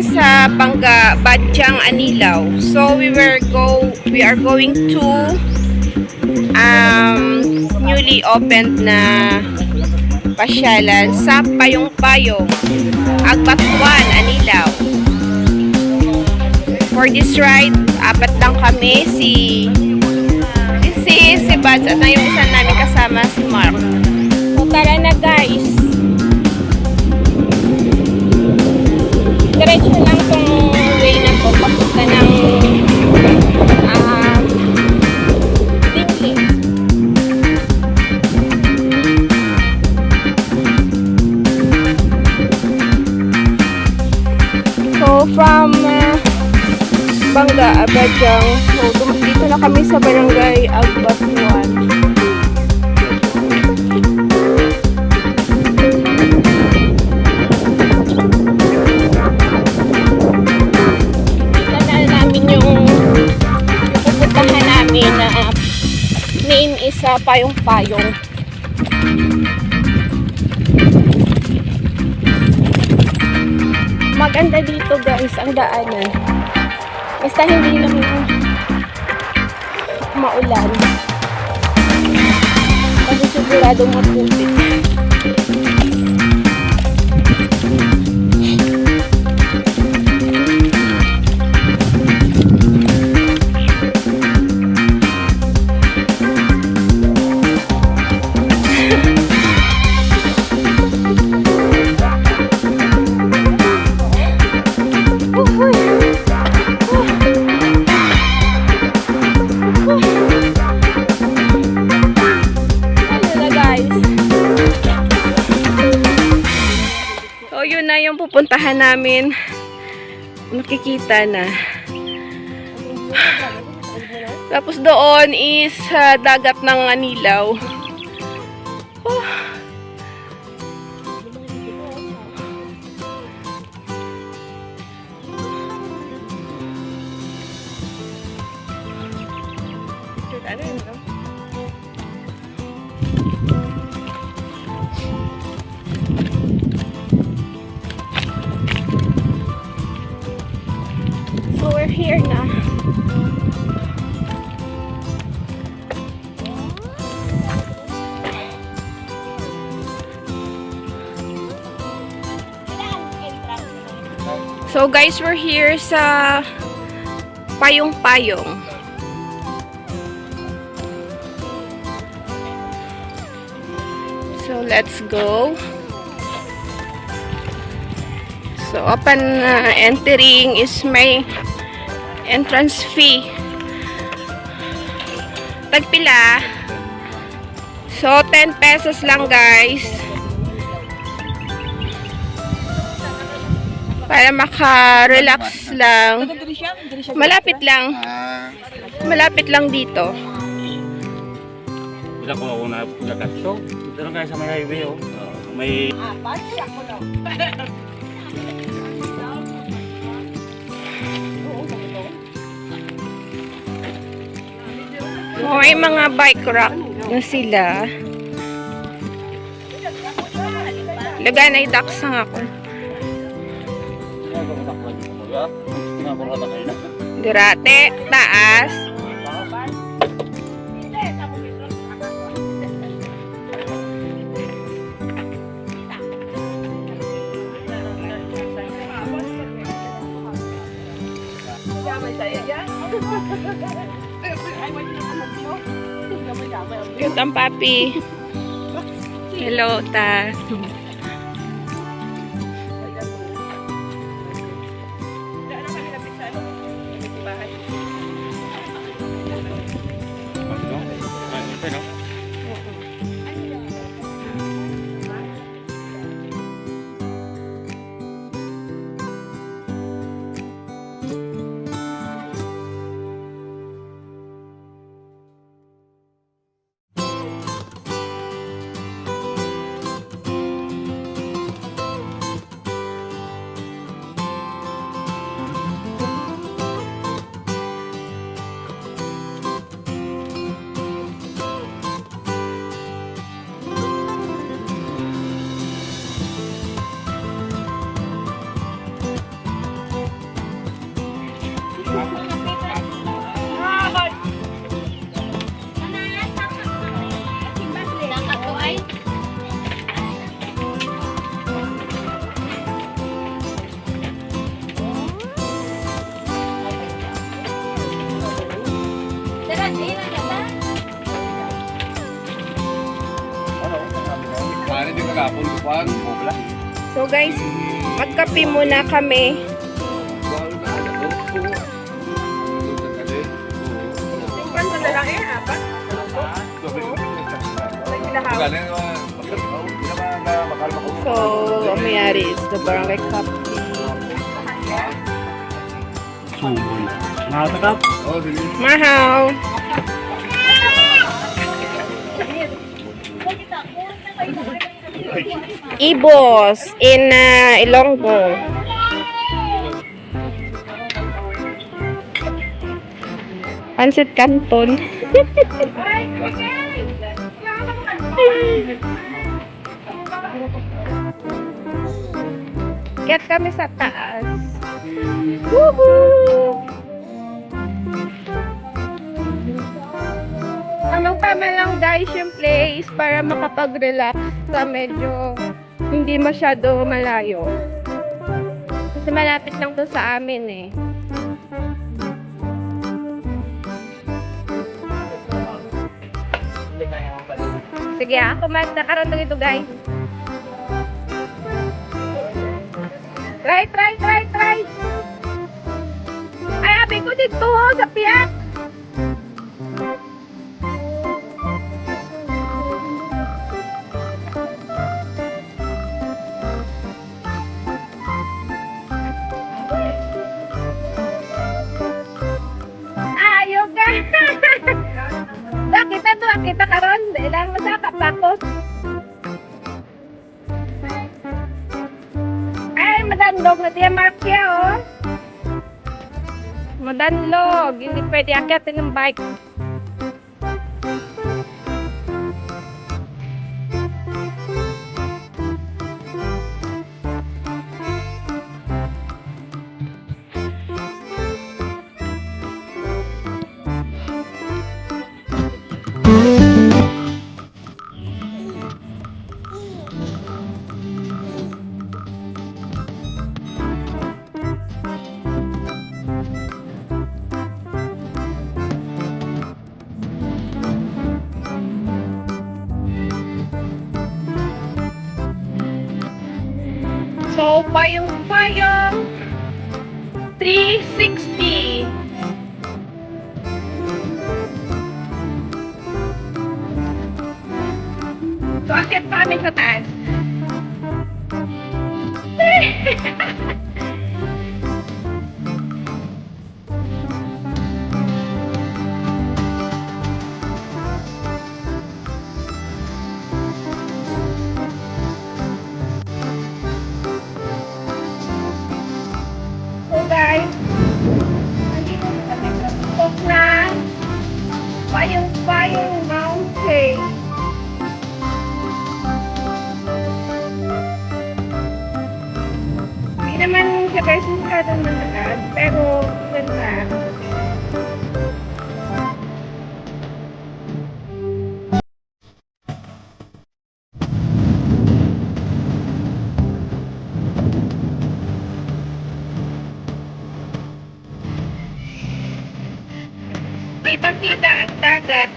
ngayon sa Badyang Anilaw. So we are going to newly opened na pasyalan sa Payong-Payong, Agbatuan, Anilaw. For this ride, 4 lang kami, si Bads at yung isa namin kasama si Mark. So tara na guys. Diretso lang tong way na to papunta ng Tingling. So from Badyang, so dito na kami sa barangay Agbatuan. Name is Payong-Payong. Maganda dito guys ang daanan. Basta hindi lang maulan. Kasi siguradong maputik. Yung pupuntahan namin, makikita na. Tapos doon is dagat ng Anilaw. Oh. So we're here na. So guys, we're here sa Payong-Payong. So let's go. So upon entering is may entrance fee. Tagpila. So 10 pesos lang guys. Para maka-relax lang. Malapit lang. Malapit lang dito. Bila ko ako na pagkakat. So, dito lang kayo sa may highway oh. May may mga bike rack na sila. Lagay na idaksang ako. Dirate, taas. Cute ang papi. Hello, ta. Ano din kagapon ko pa, bobla. So guys, magkape muna kami. Kanta na lang eh, apat? So, ang mayari is the barangay coffee. Sumoy. Nakatakap. Mahal! Ibos in Ilonggo. Pansit Canton. Get kami sa taas. Woohoo! Tamang tama lang guys yung place para makapag-relax sa medyo hindi masyado malayo. Kasi malapit lang to sa amin eh. Sige kumanta ka rin ito guys. Try! Ay, abi ko dito sa piyak! Ayaw ka! Kita karon, ilang masakap ako. Ay, madandog na diya Markia, oh. Madandog, hindi pwede akyatin ng bike. So, payong 360. So, akyat pa kami sa taas. So guys, nandito na kami sa tukok na Payong Mountain. Hindi naman siya guys masyadong malakad, pero ganda. Kitang-kita ang dagat.